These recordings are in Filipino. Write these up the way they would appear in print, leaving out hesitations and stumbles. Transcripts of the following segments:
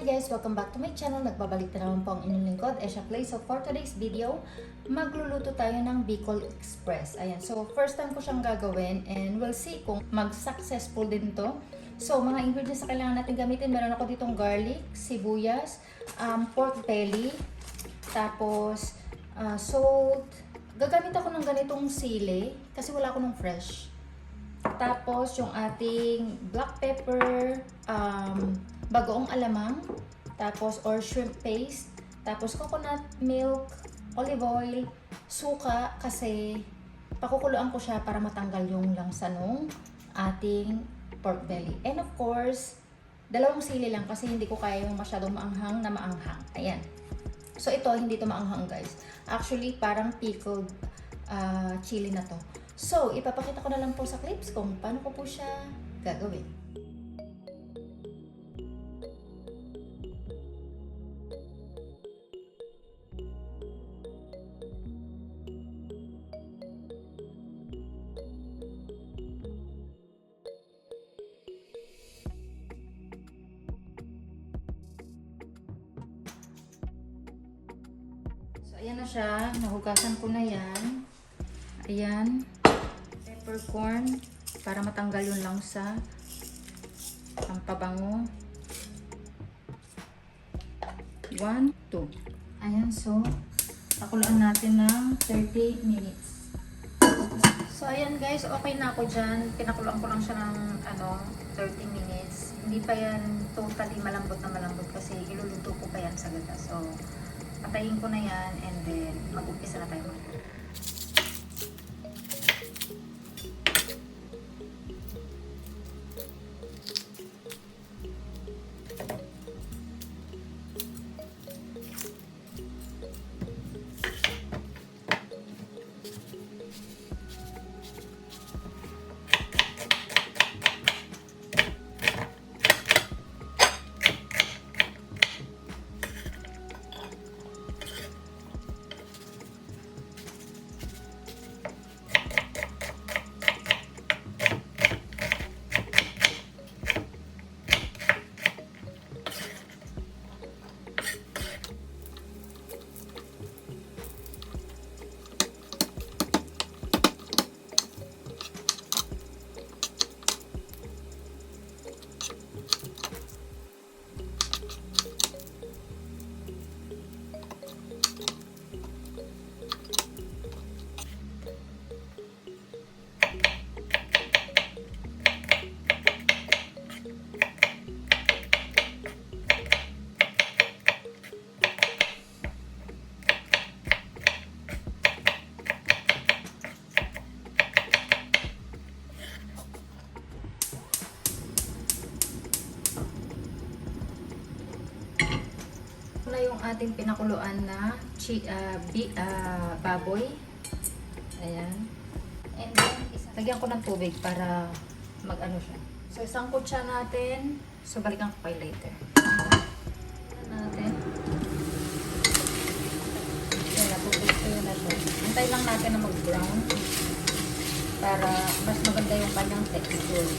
guys! Welcome back to my channel. Nagbabalik na naman po ang inyong lingkod, Esha Play. So for today's video, magluluto tayo ng Bicol Express. Ayan. So first time ko siyang gagawin and we'll see kung mag-successful din to. So mga ingredients na kailangan natin gamitin, meron ako ditong garlic, sibuyas, pork belly, tapos salt. Gagamit ako ng ganitong sili kasi wala ako ng fresh. Tapos yung ating black pepper, bagoong alamang, tapos or shrimp paste, tapos coconut milk, olive oil, suka kasi pakukuluan ko siya para matanggal yung langsa nung ating pork belly. And of course, dalawang sili lang kasi hindi ko kaya yung masyadong maanghang na maanghang. Ayan. So ito, hindi to maanghang guys. Actually, parang pickled chili na to. So, ipapakita ko na lang po sa clips kung paano ko po siya gagawin. So, ayan na siya. Nahugasan ko na yan. Ayan. Peppercorn para matanggal yung langsa. Ang pabango. 1, 2. Ayan, so pakuluan natin ng 30 minutes. So ayan guys, okay na ako dyan. Pinakuluan ko lang siya ng 30 minutes. Hindi pa yan totally malambot na malambot kasi iluluto ko pa yan sa gata. So patayin ko na yan and then mag-umpisa na tayo magluto. Na yung ating pinakuluan na baboy. Ayan. And then, lagyan ko ng tubig para mag-ano siya. So, isang kutsa natin. So, balikan ko kayo later. Natin. Ayan, napupulso na siya. Antay lang natin na mag-brown para mas maganda yung kanyang texture.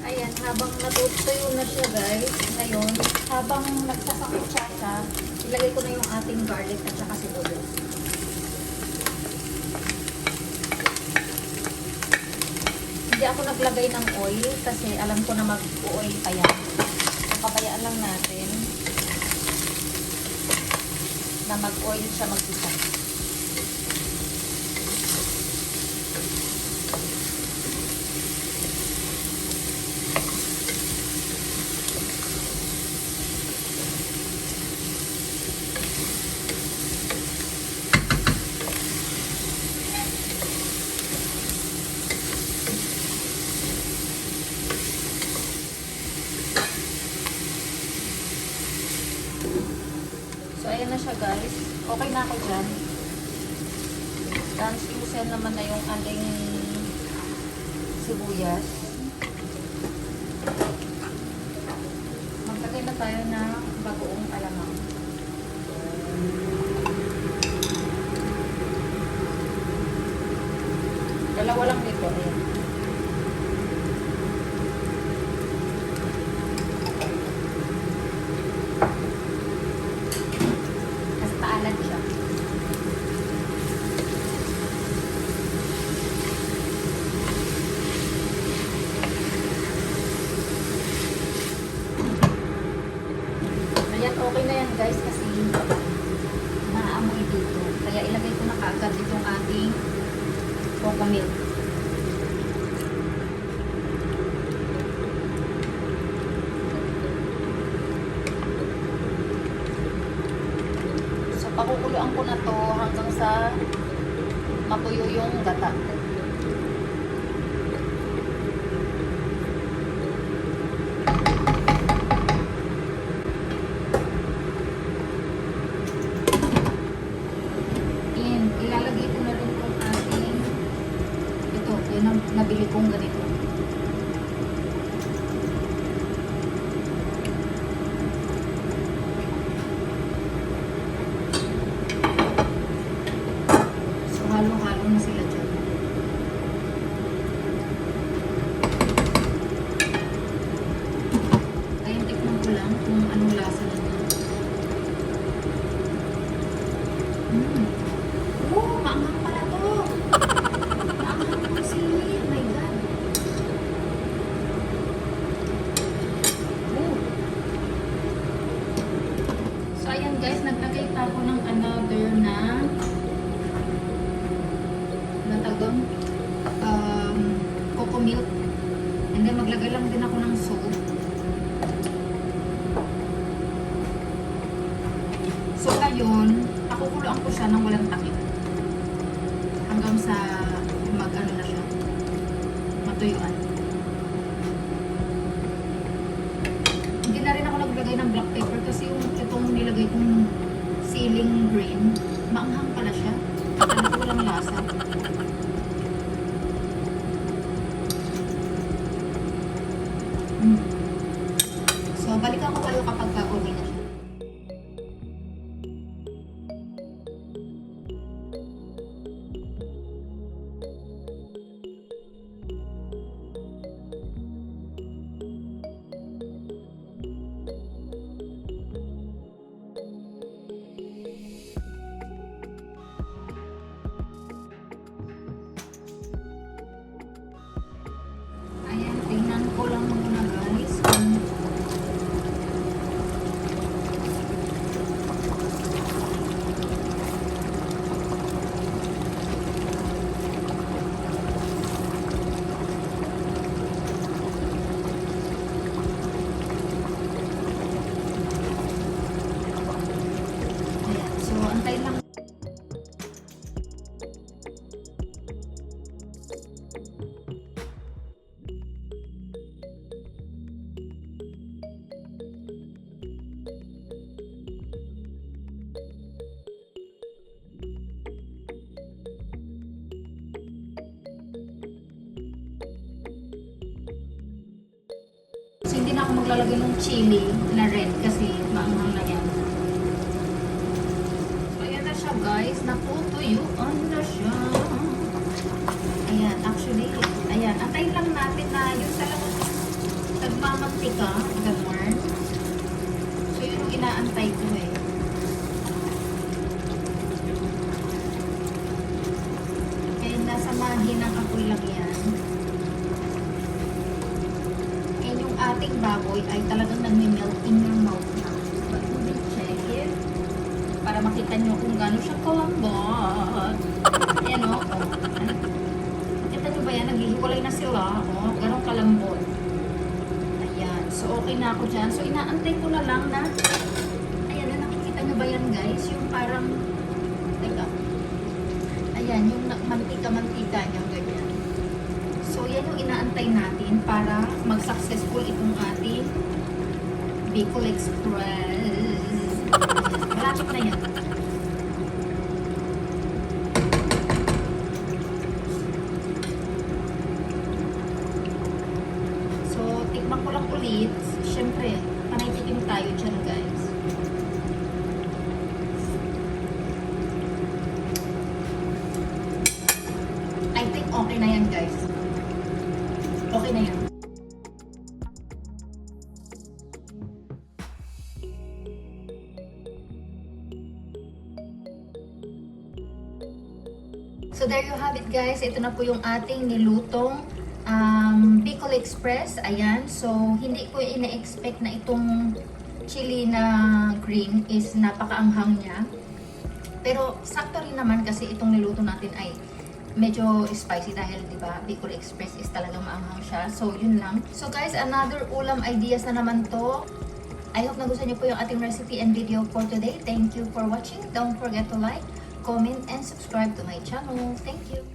Ayan, habang natutuyo na siya guys, ngayon, habang nagsasakutsa siya, ilagay ko na yung ating garlic at saka sibuyas. Hindi ako naglagay ng oil kasi alam ko na mag-oil pa yan. Pabayaan lang natin na mag-oil siya mag-isa. Ayan na siya guys. Okay na ako dyan. Translucent naman na yung ating sibuyas. Maglagay na tayo ng bagoong alamang. Dalawa lang dito. Ayan. guys kasi naamoy dito. Kaya ilagay ko na kaagad itong ating coco milk. So pakukuluan ko na to hanggang sa matuyo yung gata. Ilalagay ko na rin kung ating ito, yun ang nabili kong ganito. So halo-halo na sila dyan. Kaya tikman ko lang kung anong lasa nito. Oh, maanghang pala to. Maanghang ng sili. My God. Oh. So, ayan guys, naglagay pa ako ng another na natagong coco milk. And then, maglagay lang din ako ng salt. So, ngayon, pakukuluan ko siya ng walang takip. Hanggang sa mag-ano na siya, matuyuan. Hindi na rin ako naglagay ng black pepper kasi yung itong nilagay kong ceiling green, maanghang pala siya. Talaga walang lasa. So, balikan ko kayo kapag okay na siya. Ayan, tingnan ko lang muna guys. Ayan, so antayin lang. So, hindi na ako maglalagay ng chili na red kasi maanghang na yan. So, ayan na siya guys. Natutuyuan na siya. Ayan, actually, ayan. Antayin lang natin na yung talagang nagmamantika. Ganun. So, yun yung inaantay ko eh. Kaya nasa mahinang apoy lang yan. Ating baboy ay talagang nagme-melt in your mouth na. But we will check it para makita nyo kung gano'n siya kalambot. Ayan o. Makita nyo ba yan? Naghihiwalay na sila. O, gano'n kalambot. Ayan. So, okay na ako dyan. So, inaantay ko na lang na ayan na, nakikita nyo ba yan guys? Yung parang teka. Ayan, yung mantika-mantika niya. Ganyan. So, yan yung inaantay natin para mag-successful itong ating Bicol Express. Malapit na yan. So, tikman ko lang ulit. Siyempre, panay-tikim tayo dyan, guys. I think okay na yan, guys. Okay na yan. So there you have it guys. Ito na po yung ating nilutong Bicol Express. Ayan. So hindi ko ina-expect na itong chili na green is napakaanghang niya. Pero sakto rin naman kasi itong niluto natin ay medyo spicy dahil 'di ba Bicol Express is talagang maanghang siya. So yun lang. So guys, another ulam ideas na naman to. I hope nagustuhan niyo po yung ating recipe and video for today. Thank you for watching. Don't forget to like, comment, and subscribe to my channel. Thank you.